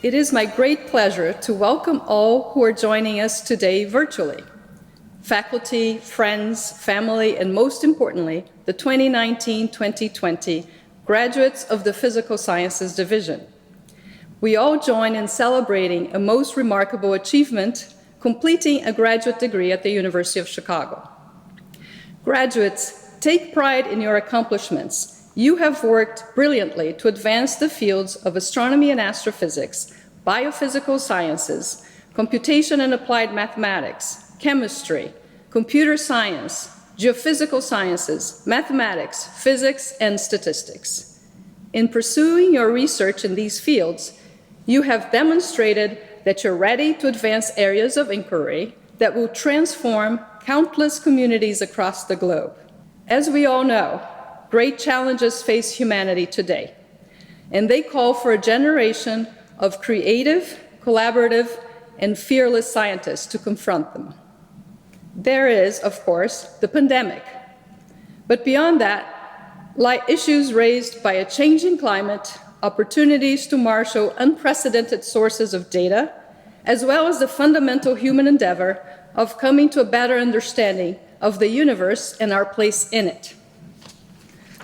It is my great pleasure to welcome all who are joining us today virtually. Faculty, friends, family, and most importantly, the 2019-2020 graduates of the Physical Sciences Division. We all join in celebrating a most remarkable achievement, completing a graduate degree at the University of Chicago. Graduates, take pride in your accomplishments. You have worked brilliantly to advance the fields of astronomy and astrophysics, biophysical sciences, computation and applied mathematics, chemistry, computer science, geophysical sciences, mathematics, physics, and statistics. In pursuing your research in these fields, you have demonstrated that you're ready to advance areas of inquiry that will transform countless communities across the globe. As we all know, great challenges face humanity today, and they call for a generation of creative, collaborative, and fearless scientists to confront them. There is, of course, the pandemic. But beyond that, lie issues raised by a changing climate, opportunities to marshal unprecedented sources of data, as well as the fundamental human endeavor of coming to a better understanding of the universe and our place in it.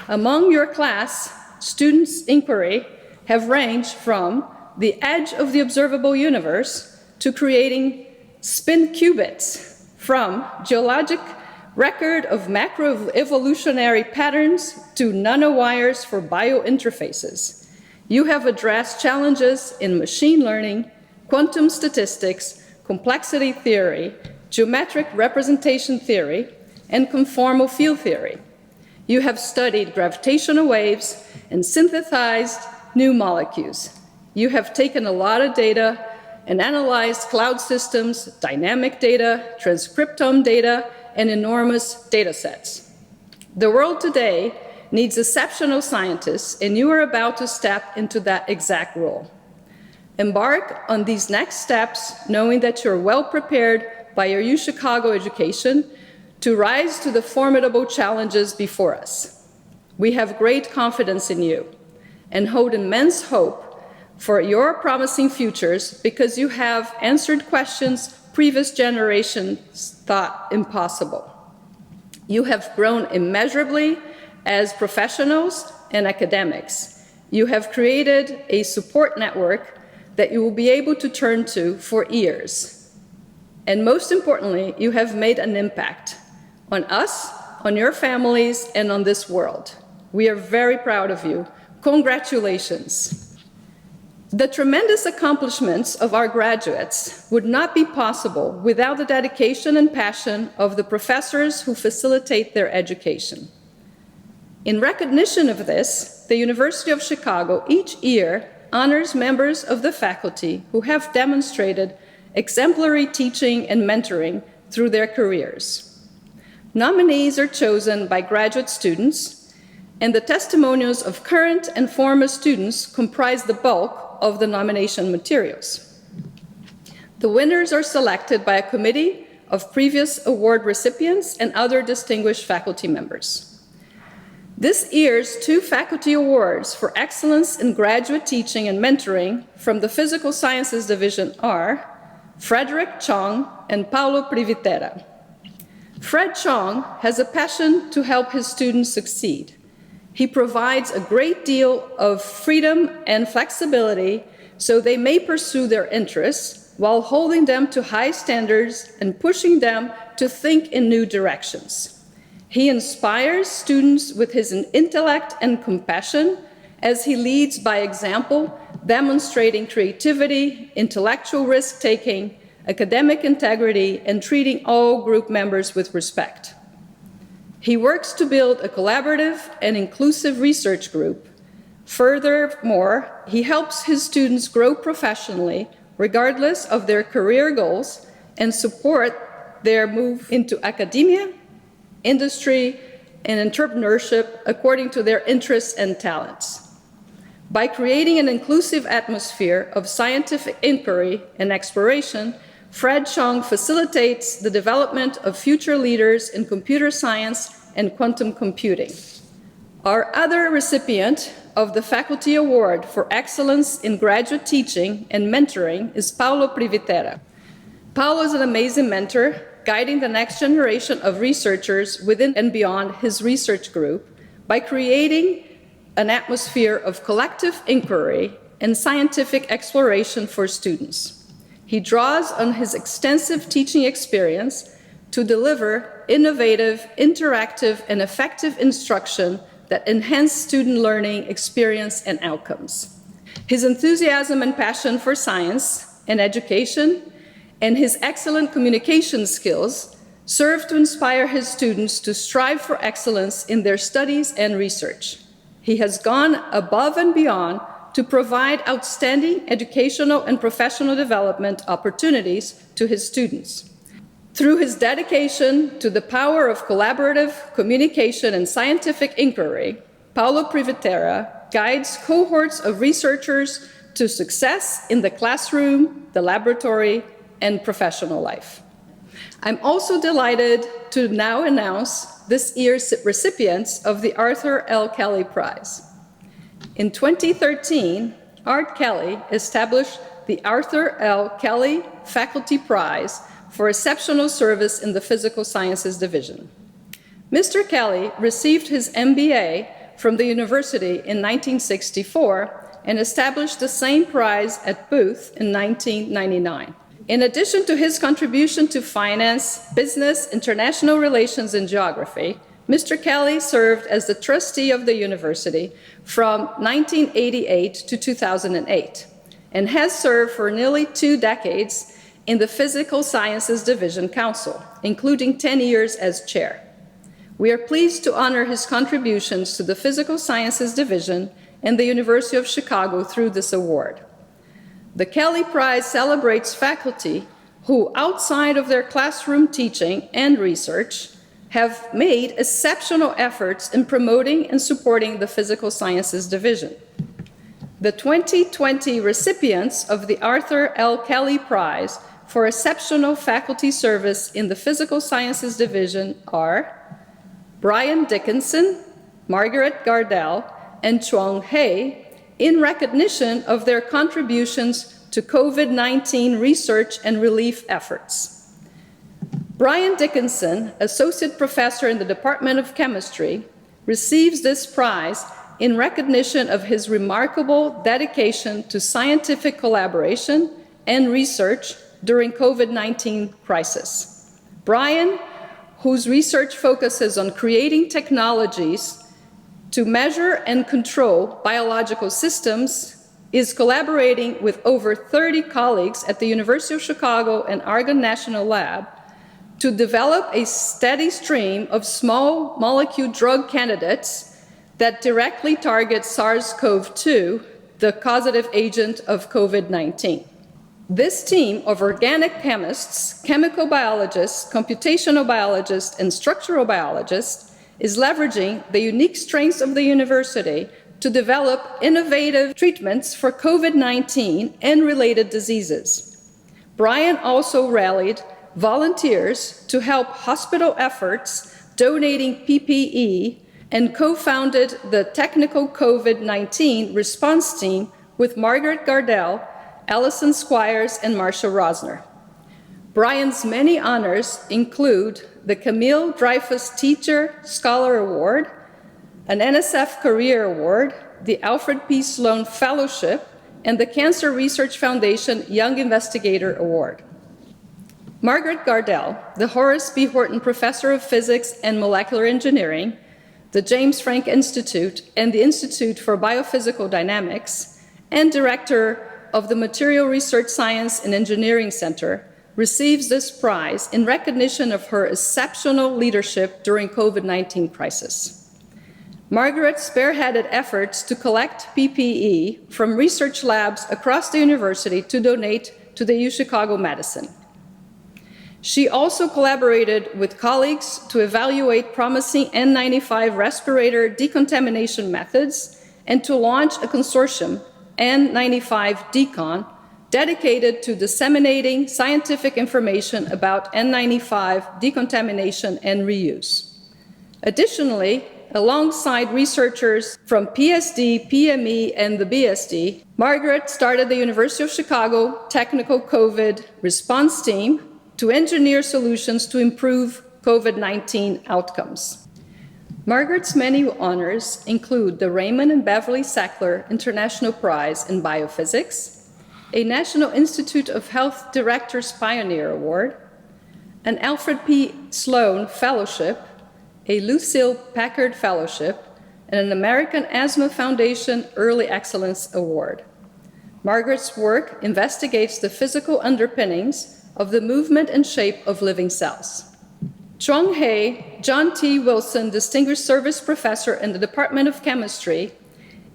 Among your class, students' inquiry have ranged from the edge of the observable universe to creating spin qubits, from geologic record of macroevolutionary patterns to nanowires for biointerfaces. You have addressed challenges in machine learning, quantum statistics, complexity theory, geometric representation theory, and conformal field theory. You have studied gravitational waves and synthesized new molecules. You have taken a lot of data and analyzed cloud systems, dynamic data, transcriptome data, and enormous data sets. The world today needs exceptional scientists, and you are about to step into that exact role. Embark on these next steps, knowing that you're well prepared by your UChicago education to rise to the formidable challenges before us. We have great confidence in you and hold immense hope for your promising futures because you have answered questions previous generations thought impossible. You have grown immeasurably as professionals and academics. You have created a support network that you will be able to turn to for years. And most importantly, you have made an impact on us, on your families, and on this world. We are very proud of you. Congratulations. The tremendous accomplishments of our graduates would not be possible without the dedication and passion of the professors who facilitate their education. In recognition of this, the University of Chicago each year honors members of the faculty who have demonstrated exemplary teaching and mentoring through their careers. Nominees are chosen by graduate students, and the testimonials of current and former students comprise the bulk of the nomination materials. The winners are selected by a committee of previous award recipients and other distinguished faculty members. This year's two faculty awards for excellence in graduate teaching and mentoring from the Physical Sciences Division are Frederick Chong and Paulo Privitera. Fred Chong has a passion to help his students succeed. He provides a great deal of freedom and flexibility so they may pursue their interests while holding them to high standards and pushing them to think in new directions. He inspires students with his intellect and compassion as he leads by example, demonstrating creativity, intellectual risk-taking, academic integrity, and treating all group members with respect. He works to build a collaborative and inclusive research group. Furthermore, he helps his students grow professionally, regardless of their career goals, and support their move into academia, industry, and entrepreneurship according to their interests and talents. By creating an inclusive atmosphere of scientific inquiry and exploration, Fred Chong facilitates the development of future leaders in computer science and quantum computing. Our other recipient of the Faculty Award for Excellence in Graduate Teaching and Mentoring is Paulo Privitera. Paulo is an amazing mentor, guiding the next generation of researchers within and beyond his research group by creating an atmosphere of collective inquiry and scientific exploration for students. He draws on his extensive teaching experience to deliver innovative, interactive, and effective instruction that enhance student learning experience and outcomes. His enthusiasm and passion for science and education and his excellent communication skills serve to inspire his students to strive for excellence in their studies and research. He has gone above and beyond to provide outstanding educational and professional development opportunities to his students. Through his dedication to the power of collaborative communication and scientific inquiry, Paulo Privitera guides cohorts of researchers to success in the classroom, the laboratory, and professional life. I'm also delighted to now announce this year's recipients of the Arthur L. Kelly Prize. In 2013, Art Kelly established the Arthur L. Kelly Faculty Prize for exceptional service in the Physical Sciences Division. Mr. Kelly received his MBA from the university in 1964 and established the same prize at Booth in 1999. In addition to his contribution to finance, business, international relations, and geography, Mr. Kelly served as the trustee of the university from 1988 to 2008 and has served for nearly 2 decades in the Physical Sciences Division Council, including 10 years as chair. We are pleased to honor his contributions to the Physical Sciences Division and the University of Chicago through this award. The Kelly Prize celebrates faculty who, outside of their classroom teaching and research, have made exceptional efforts in promoting and supporting the Physical Sciences Division. The 2020 recipients of the Arthur L. Kelly Prize for exceptional faculty service in the Physical Sciences Division are Brian Dickinson, Margaret Gardell, and Chuang He, in recognition of their contributions to COVID-19 research and relief efforts. Brian Dickinson, Associate Professor in the Department of Chemistry, receives this prize in recognition of his remarkable dedication to scientific collaboration and research during COVID-19 crisis. Brian, whose research focuses on creating technologies to measure and control biological systems, is collaborating with over 30 colleagues at the University of Chicago and Argonne National Lab to develop a steady stream of small molecule drug candidates that directly target SARS-CoV-2, the causative agent of COVID-19. This team of organic chemists, chemical biologists, computational biologists, and structural biologists is leveraging the unique strengths of the university to develop innovative treatments for COVID-19 and related diseases. Brian also rallied volunteers to help hospital efforts, donating PPE, and co-founded the Technical COVID-19 Response Team with Margaret Gardell, Allison Squires, and Marcia Rosner. Brian's many honors include the Camille Dreyfus Teacher Scholar Award, an NSF Career Award, the Alfred P. Sloan Fellowship, and the Cancer Research Foundation Young Investigator Award. Margaret Gardell, the Horace B. Horton Professor of Physics and Molecular Engineering, the James Franck Institute, and the Institute for Biophysical Dynamics, and Director of the Material Research Science and Engineering Center, receives this prize in recognition of her exceptional leadership during COVID-19 crisis. Margaret spearheaded efforts to collect PPE from research labs across the university to donate to the UChicago Medicine. She also collaborated with colleagues to evaluate promising N95 respirator decontamination methods and to launch a consortium, N95 DECON, dedicated to disseminating scientific information about N95 decontamination and reuse. Additionally, alongside researchers from PSD, PME, and the BSD, Margaret started the University of Chicago Technical COVID Response Team to engineer solutions to improve COVID-19 outcomes. Margaret's many honors include the Raymond and Beverly Sackler International Prize in Biophysics, a National Institute of Health Directors Pioneer Award, an Alfred P. Sloan Fellowship, a Lucille Packard Fellowship, and an American Asthma Foundation Early Excellence Award. Margaret's work investigates the physical underpinnings of the movement and shape of living cells. Chuang Hei, John T. Wilson Distinguished Service Professor in the Department of Chemistry,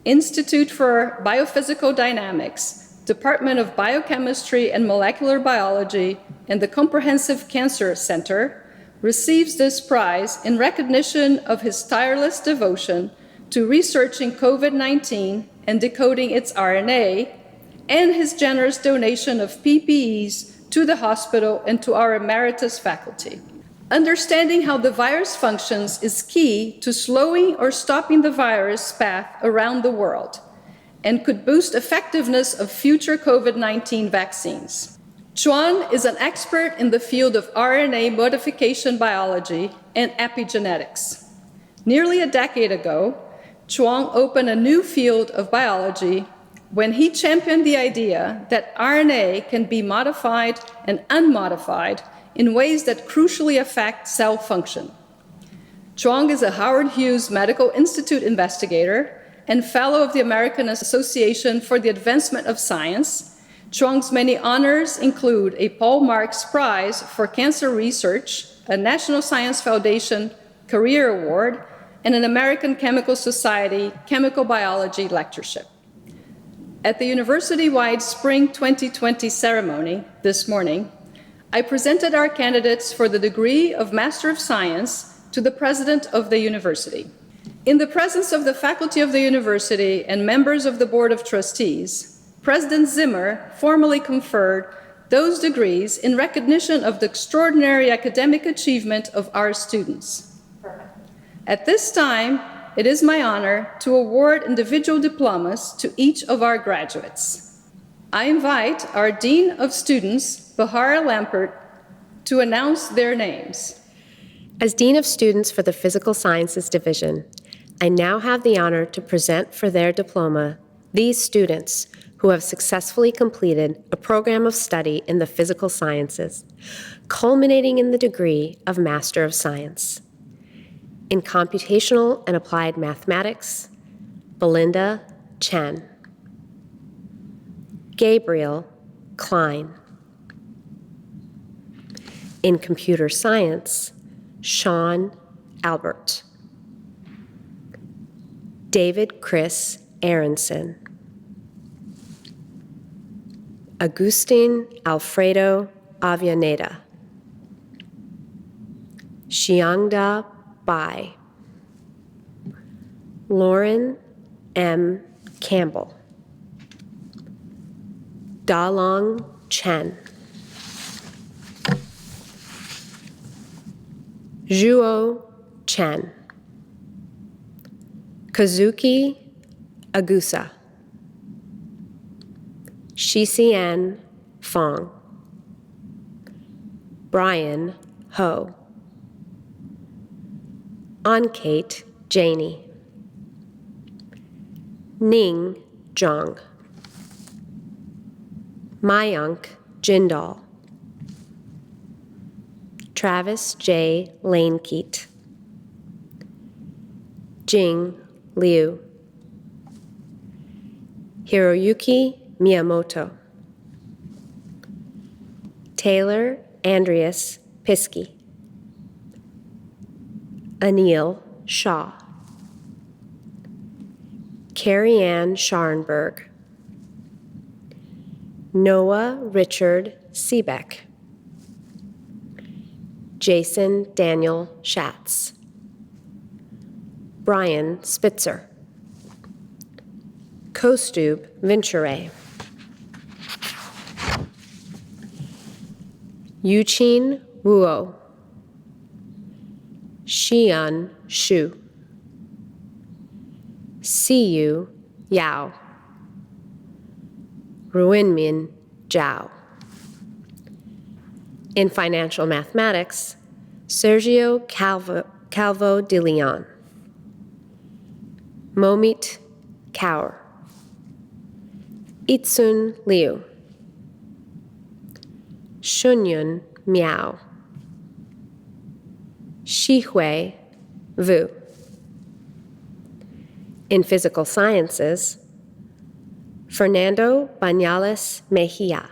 Institute for Biophysical Dynamics, Department of Biochemistry and Molecular Biology, and the Comprehensive Cancer Center, receives this prize in recognition of his tireless devotion to researching COVID-19 and decoding its RNA, and his generous donation of PPEs to the hospital and to our emeritus faculty. Understanding how the virus functions is key to slowing or stopping the virus path around the world and could boost effectiveness of future COVID-19 vaccines. Chuan is an expert in the field of RNA modification biology and epigenetics. Nearly a decade ago, Chuang opened a new field of biology when he championed the idea that RNA can be modified and unmodified in ways that crucially affect cell function. Chuang is a Howard Hughes Medical Institute investigator and fellow of the American Association for the Advancement of Science. Chuang's many honors include a Paul Marks Prize for Cancer Research, a National Science Foundation Career Award, and an American Chemical Society Chemical Biology Lectureship. At the university-wide Spring 2020 ceremony this morning, I presented our candidates for the degree of Master of Science to the president of the university. In the presence of the faculty of the university and members of the Board of Trustees, President Zimmer formally conferred those degrees in recognition of the extraordinary academic achievement of our students. At this time, it is my honor to award individual diplomas to each of our graduates. I invite our Dean of Students, Bahara Lampert, to announce their names. As Dean of Students for the Physical Sciences Division, I now have the honor to present for their diploma these students who have successfully completed a program of study in the physical sciences, culminating in the degree of Master of Science. In Computational and Applied Mathematics, Belinda Chen. Gabriel Klein. In Computer Science, Sean Albert. David Chris Aronson. Agustin Alfredo Avianeda. Xiangda Bai. Lauren M. Campbell. Dalong Chen. Zhuo Chen. Kazuki Agusa. Shixian Fong. Brian Ho. Ankate Janey. Ning Zhang. Mayank Jindal. Travis J. Lanekeet. Jing Liu. Hiroyuki Miyamoto. Taylor Andreas Piskey. Anil Shah. Carrie Ann Scharnberg. Noah Richard Seebeck. Jason Daniel Schatz. Brian Spitzer. Kostub Vinchere. Yuqin Wuo. Xian Xu. Siyu Yao. Ruinmin Zhao. In financial mathematics, Sergio Calvo de Leon. Momit Kaur. Itsun Liu. Shunyun Miao. Shihui Vu. In physical sciences, Fernando Bañales Mejia.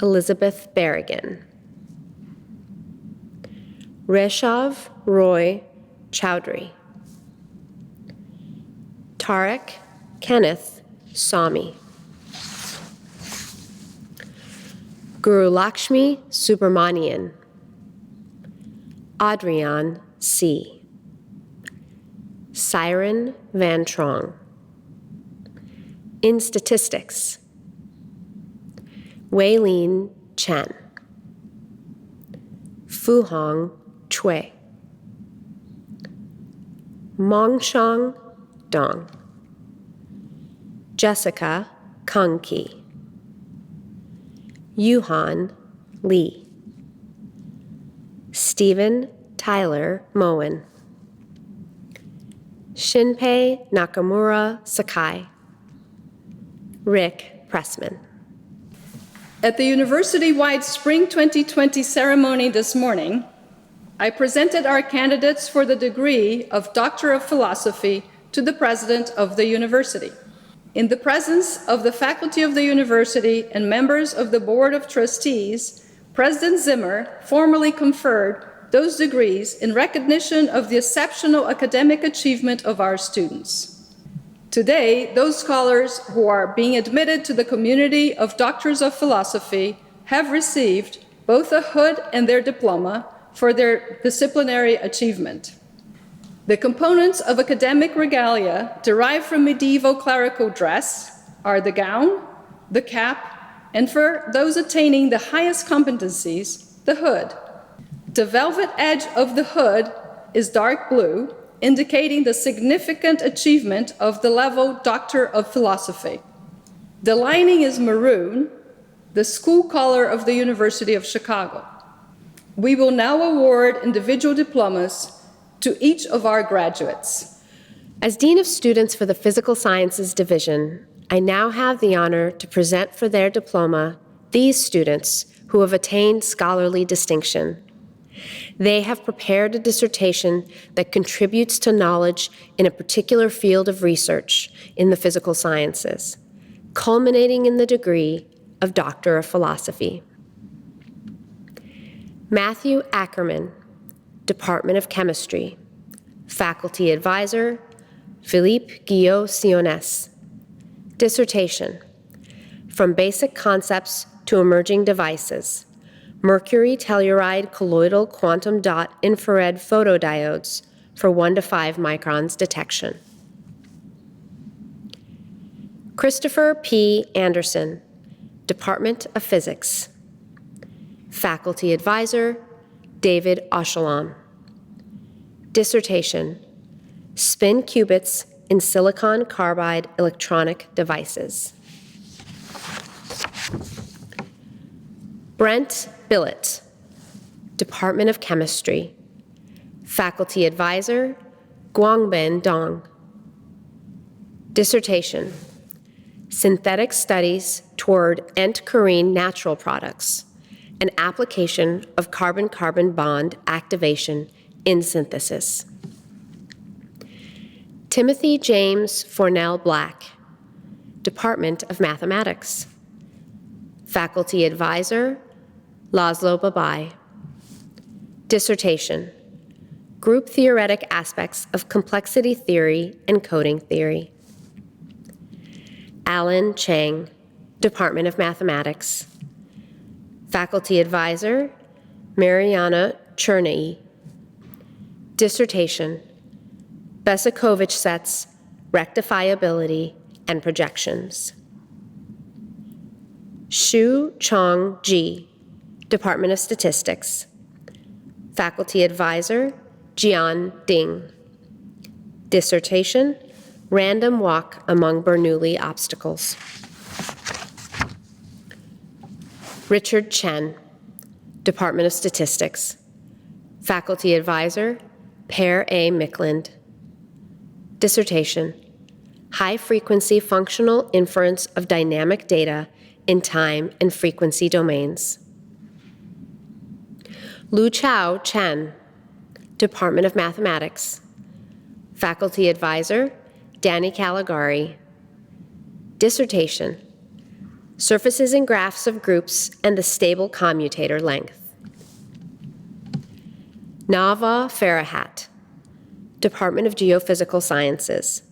Elizabeth Berrigan. Reshav Roy Chowdhury. Tarek Kenneth Sami. Guru Lakshmi Subramanian. Adrian C. Siren Van Trong. In statistics, Weilin Chen. Fuhong Cui. Mongshang Dong. Jessica Kung Ki. Yuhan Lee. Stephen Tyler Moen. Shinpei Nakamura Sakai. Rick Pressman. At the university-wide Spring 2020 ceremony this morning, I presented our candidates for the degree of Doctor of Philosophy to the President of the university. In the presence of the faculty of the university and members of the Board of Trustees, President Zimmer formally conferred those degrees in recognition of the exceptional academic achievement of our students. Today, those scholars who are being admitted to the community of Doctors of Philosophy have received both a hood and their diploma for their disciplinary achievement. The components of academic regalia derived from medieval clerical dress are the gown, the cap, and for those attaining the highest competencies, the hood. The velvet edge of the hood is dark blue, indicating the significant achievement of the level Doctor of Philosophy. The lining is maroon, the school color of the University of Chicago. We will now award individual diplomas to each of our graduates. As Dean of Students for the Physical Sciences Division, I now have the honor to present for their diploma these students who have attained scholarly distinction. They have prepared a dissertation that contributes to knowledge in a particular field of research in the physical sciences, culminating in the degree of Doctor of Philosophy. Matthew Ackerman, Department of Chemistry. Faculty Advisor, Philippe Guillot-Sionnes. Dissertation, From Basic Concepts to Emerging Devices, Mercury Telluride Colloidal Quantum Dot Infrared Photodiodes for 1 to 5 microns detection. Christopher P. Anderson, Department of Physics. Faculty Advisor, David Oshalom. Dissertation, Spin Qubits in Silicon Carbide Electronic Devices. Brent Billett, Department of Chemistry. Faculty Advisor, Guangben Dong. Dissertation, Synthetic Studies Toward Ent-Carene Natural Products, an application of carbon-carbon bond activation in synthesis. Timothy James Fornell Black, Department of Mathematics. Faculty Advisor, Laszlo Babai. Dissertation, Group Theoretic Aspects of Complexity Theory and Coding Theory. Alan Chang, Department of Mathematics. Faculty Advisor, Mariana Cherney. Dissertation, Besekovich sets, rectifiability, and projections. Shu Chong Ji, Department of Statistics. Faculty Advisor, Jian Ding. Dissertation, Random Walk Among Bernoulli Obstacles. Richard Chen, Department of Statistics. Faculty Advisor, Per A. Micklund. Dissertation, High-Frequency Functional Inference of Dynamic Data in Time and Frequency Domains. Lu Chao Chen, Department of Mathematics. Faculty Advisor, Danny Caligari. Dissertation, Surfaces and Graphs of Groups and the Stable Commutator Length. Nava Farahat, Department of Geophysical Sciences.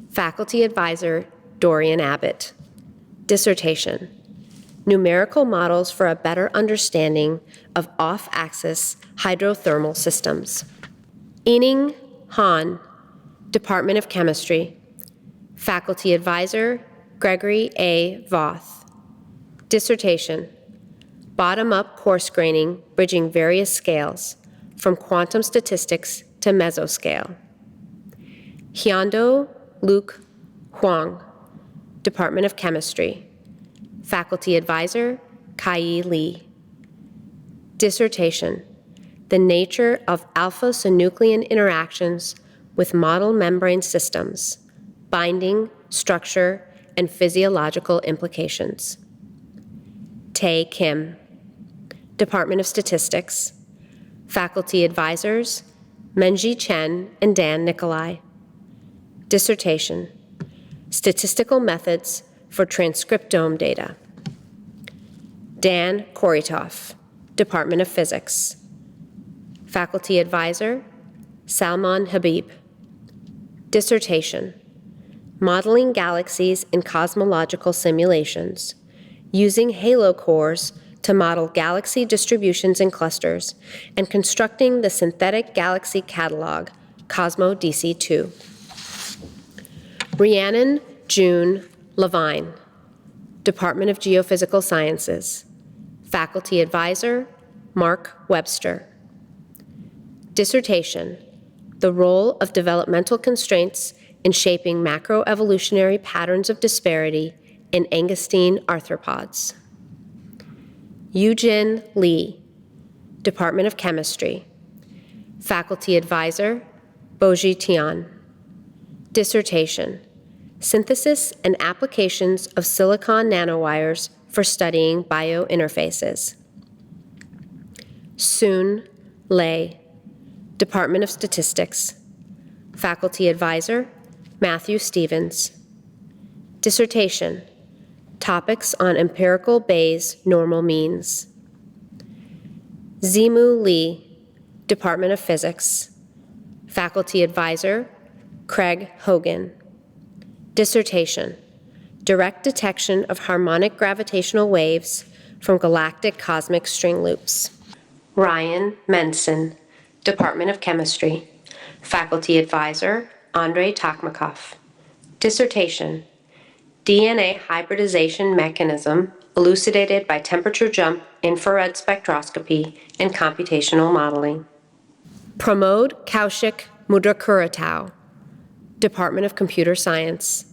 Faculty Advisor, Dorian Abbott. Dissertation, Numerical Models for a Better Understanding of Off-Axis Hydrothermal Systems. Yining Han, Department of Chemistry. Faculty Advisor, Gregory A. Voth. Dissertation, Bottom-up Coarse Graining Bridging Various Scales from Quantum Statistics to Mesoscale. Hyando Luke Huang, Department of Chemistry. Faculty Advisor, Kai Li. Dissertation, The Nature of Alpha-Synuclein Interactions with Model Membrane Systems, Binding, Structure, and Physiological Implications. Tae Kim, Department of Statistics. Faculty Advisors, Menji Chen and Dan Nicolai. Dissertation, Statistical Methods for Transcriptome Data. Dan Korytov, Department of Physics. Faculty Advisor, Salman Habib. Dissertation, Modeling Galaxies in Cosmological Simulations, using halo cores to model galaxy distributions and clusters, and constructing the synthetic galaxy catalog, Cosmo DC2. Rhiannon June Levine, Department of Geophysical Sciences. Faculty Advisor, Mark Webster. Dissertation, The Role of Developmental Constraints in Shaping Macroevolutionary Patterns of Disparity in Angostine Arthropods. Eugene Lee, Department of Chemistry. Faculty Advisor, Boji Tian. Dissertation, Synthesis and Applications of Silicon Nanowires for Studying Biointerfaces. Soon Lei, Department of Statistics. Faculty Advisor, Matthew Stevens. Dissertation, Topics on Empirical Bayes Normal Means. Zimu Lee, Department of Physics. Faculty Advisor, Craig Hogan. Dissertation, Direct Detection of Harmonic Gravitational Waves from Galactic Cosmic String Loops. Ryan Menson, Department of Chemistry. Faculty Advisor, Andrei Takhmakov. Dissertation, DNA hybridization mechanism elucidated by temperature jump infrared spectroscopy and computational modeling. Pramod Kaushik Mudrakuratau, Department of Computer Science.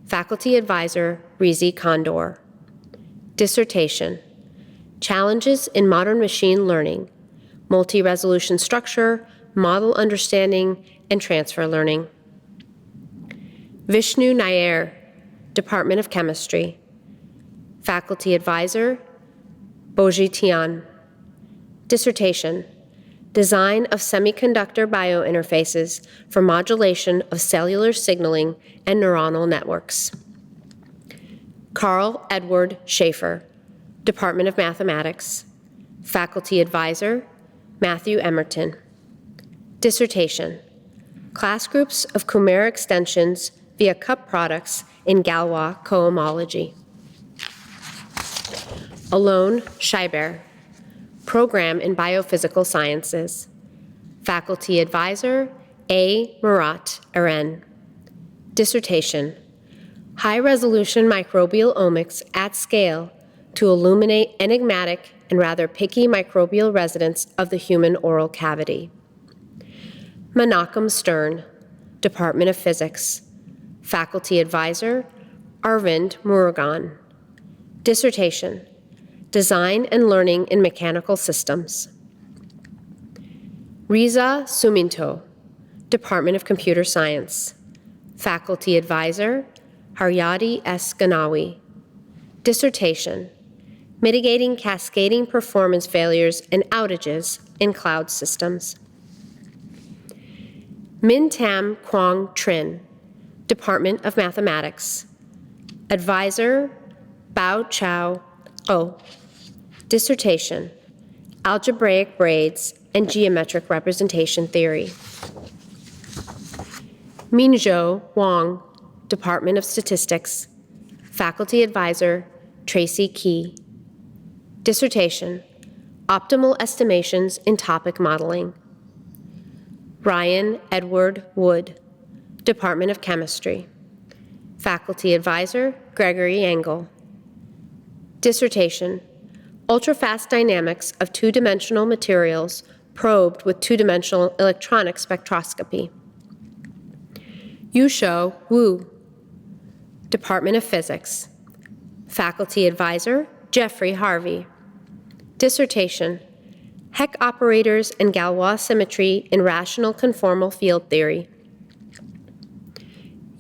Faculty Advisor, Rizi Kondor. Dissertation, Challenges in Modern Machine Learning, Multi-Resolution Structure, Model Understanding, and Transfer Learning. Vishnu Nair, Department of Chemistry. Faculty Advisor, Boji Tian. Dissertation, Design of Semiconductor Biointerfaces for Modulation of Cellular Signaling and Neuronal Networks. Carl Edward Schaefer, Department of Mathematics. Faculty Advisor, Matthew Emerton. Dissertation, Class Groups of Kummer Extensions via Cup Products in Galois Cohomology. Alon Scheiber, Program in Biophysical Sciences. Faculty Advisor, A. Murat Eren. Dissertation, High-Resolution Microbial Omics at Scale to Illuminate Enigmatic and Rather Picky Microbial Residents of the Human Oral Cavity. Menachem Stern, Department of Physics. Faculty Advisor, Arvind Murugan. Dissertation, Design and Learning in Mechanical Systems. Riza Suminto, Department of Computer Science. Faculty Advisor, Haryati S. Ganawi. Dissertation, Mitigating Cascading Performance Failures and Outages in Cloud Systems. Min Tam Quang Trin, Department of Mathematics. Advisor, Bao Chao O. Dissertation, Algebraic Braids and Geometric Representation Theory. Minzhou Wang, Department of Statistics. Faculty Advisor, Tracy Key. Dissertation, Optimal Estimations in Topic Modeling. Ryan Edward Wood, Department of Chemistry. Faculty Advisor, Gregory Engel. Dissertation, Ultrafast Dynamics of Two-Dimensional Materials Probed with Two-Dimensional Electronic Spectroscopy. Yushou Wu, Department of Physics. Faculty Advisor, Jeffrey Harvey. Dissertation, Heck Operators and Galois Symmetry in Rational Conformal Field Theory.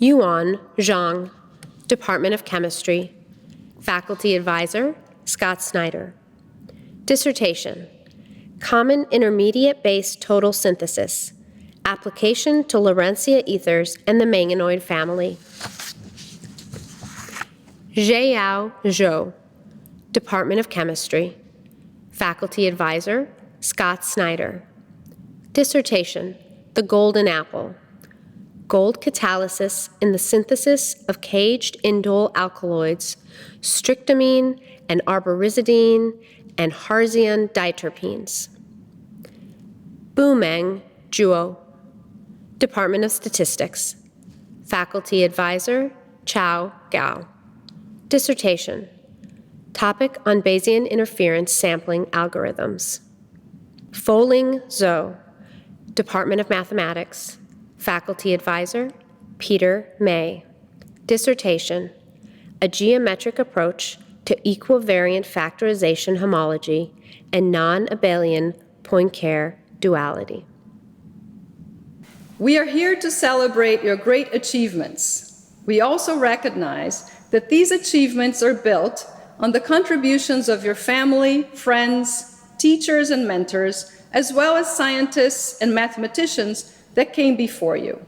Yuan Zhang, Department of Chemistry. Faculty Advisor, Scott Snyder. Dissertation, Common Intermediate-Based Total Synthesis, Application to Lorentz ethers and the Manganoid family. Zheyao Zhou, Department of Chemistry. Faculty Advisor, Scott Snyder. Dissertation, The Golden Apple, Gold Catalysis in the Synthesis of Caged Indole Alkaloids, Strictamine and Arborizidine and Harzian diterpenes. Bumeng Zhuo, Department of Statistics. Faculty Advisor, Chao Gao. Dissertation, Topic on Bayesian Interference Sampling Algorithms. Foling Zhou, Department of Mathematics. Faculty Advisor, Peter May. Dissertation, A Geometric Approach to Equivariant Factorization Homology and Non-Abelian Poincare Duality. We are here to celebrate your great achievements. We also recognize that these achievements are built on the contributions of your family, friends, teachers, and mentors, as well as scientists and mathematicians that came before you.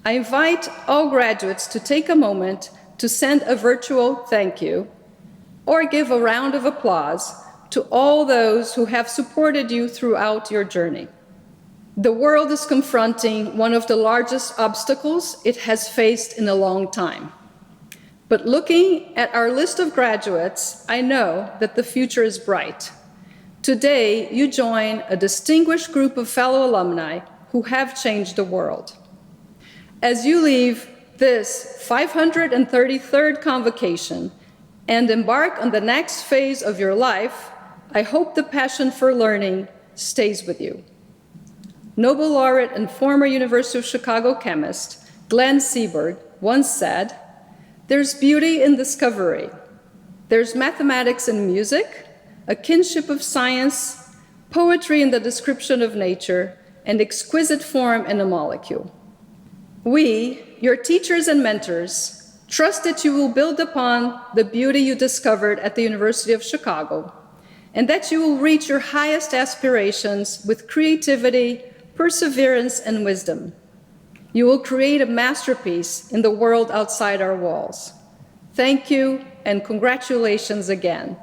I invite all graduates to take a moment to send a virtual thank you or give a round of applause to all those who have supported you throughout your journey. The world is confronting one of the largest obstacles it has faced in a long time. But looking at our list of graduates, I know that the future is bright. Today, you join a distinguished group of fellow alumni who have changed the world. As you leave this 533rd convocation and embark on the next phase of your life, I hope the passion for learning stays with you. Nobel laureate and former University of Chicago chemist Glenn Seaborg once said, "There's beauty in discovery. There's mathematics in music, a kinship of science, poetry in the description of nature, and exquisite form in a molecule." We, your teachers and mentors, trust that you will build upon the beauty you discovered at the University of Chicago, and that you will reach your highest aspirations with creativity, perseverance, and wisdom. You will create a masterpiece in the world outside our walls. Thank you, and congratulations again.